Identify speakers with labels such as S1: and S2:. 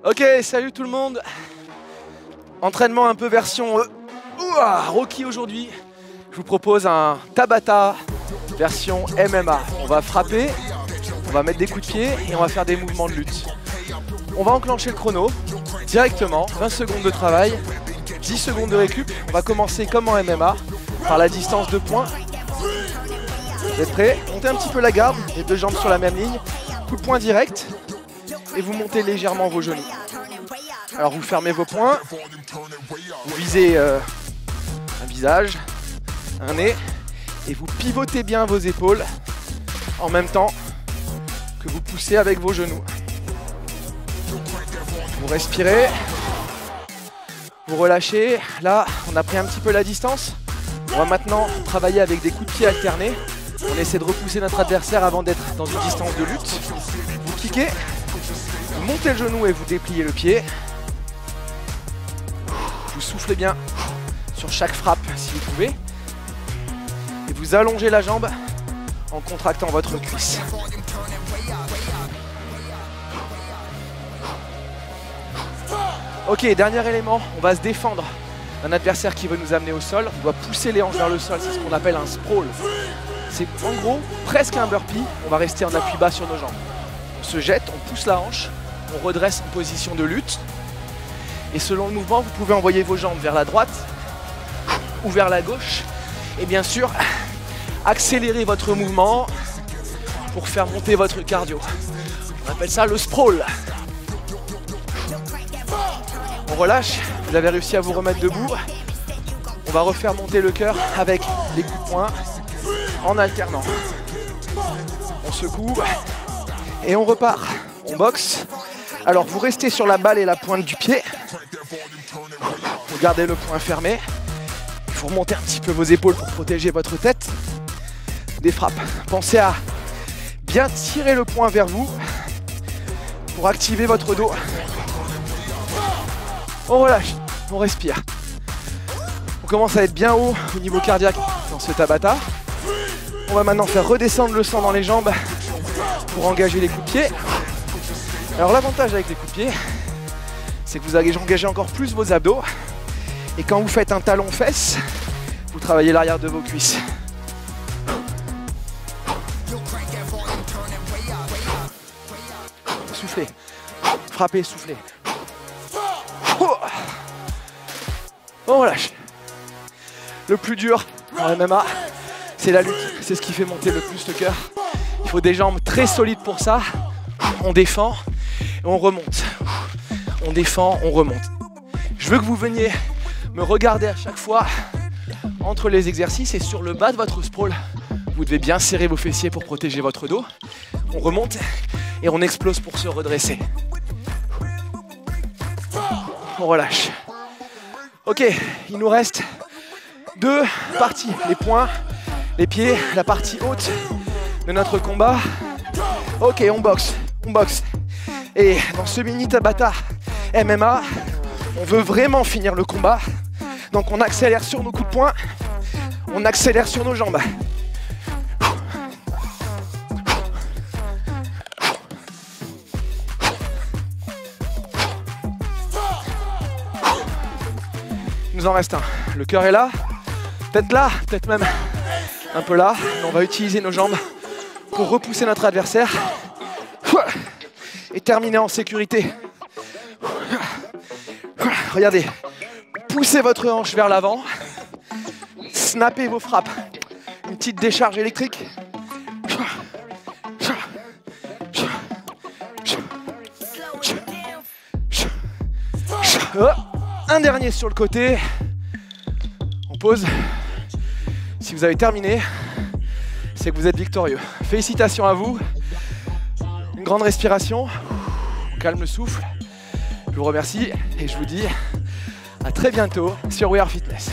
S1: Ok, salut tout le monde. Entraînement un peu version Rocky aujourd'hui. Je vous propose un Tabata version MMA. On va frapper, on va mettre des coups de pied et on va faire des mouvements de lutte. On va enclencher le chrono directement, 20 secondes de travail, 10 secondes de récup. On va commencer comme en MMA, par la distance de poing. Vous êtes prêts? Montez un petit peu la garde, les deux jambes sur la même ligne. Coup de poing direct et vous montez légèrement vos genoux. Alors vous fermez vos poings, vous visez un visage, un nez et vous pivotez bien vos épaules en même temps que vous poussez avec vos genoux. Vous respirez, vous relâchez. Là, on a pris un petit peu la distance. On va maintenant travailler avec des coups de pied alternés. On essaie de repousser notre adversaire avant d'être dans une distance de lutte. Vous kickez, vous montez le genou et vous dépliez le pied. Vous soufflez bien sur chaque frappe si vous pouvez. Et vous allongez la jambe en contractant votre cuisse. Ok, dernier élément, on va se défendre d'un adversaire qui veut nous amener au sol. On doit pousser les hanches vers le sol, c'est ce qu'on appelle un sprawl. C'est en gros presque un burpee, on va rester en appui bas sur nos jambes. On se jette, on pousse la hanche, on redresse en position de lutte. Et selon le mouvement, vous pouvez envoyer vos jambes vers la droite ou vers la gauche. Et bien sûr, accélérer votre mouvement pour faire monter votre cardio. On appelle ça le sprawl. On relâche, vous avez réussi à vous remettre debout. On va refaire monter le cœur avec les coups de poing en alternant. On secoue et on repart. On boxe. Alors vous restez sur la balle et la pointe du pied. Vous gardez le poing fermé. Vous remontez un petit peu vos épaules pour protéger votre tête. Des frappes. Pensez à bien tirer le poing vers vous pour activer votre dos. On relâche, on respire. On commence à être bien haut au niveau cardiaque dans ce Tabata. On va maintenant faire redescendre le sang dans les jambes pour engager les coups de pied. Alors l'avantage avec les coups de pied, c'est que vous allez engager encore plus vos abdos. Et quand vous faites un talon-fesse, vous travaillez l'arrière de vos cuisses. Soufflez, frappez, soufflez. On relâche. Le plus dur en MMA, c'est la lutte. C'est ce qui fait monter le plus le cœur. Il faut des jambes très solides pour ça. On défend et on remonte. On défend, on remonte. Je veux que vous veniez me regarder à chaque fois entre les exercices et sur le bas de votre sprawl. Vous devez bien serrer vos fessiers pour protéger votre dos. On remonte et on explose pour se redresser. On relâche. Ok, il nous reste deux parties. Les poings, les pieds, la partie haute de notre combat. Ok, on boxe, on boxe. Et dans ce mini Tabata MMA, on veut vraiment finir le combat. Donc on accélère sur nos coups de poing, on accélère sur nos jambes. Il nous en reste un. Le cœur est là, peut-être même un peu là. On va utiliser nos jambes pour repousser notre adversaire et terminer en sécurité. Regardez, poussez votre hanche vers l'avant, snappez vos frappes. Une petite décharge électrique. Un dernier sur le côté. On pose. Si vous avez terminé, c'est que vous êtes victorieux. Félicitations à vous. Une grande respiration. On calme le souffle. Je vous remercie et je vous dis à très bientôt sur We Are Fitness.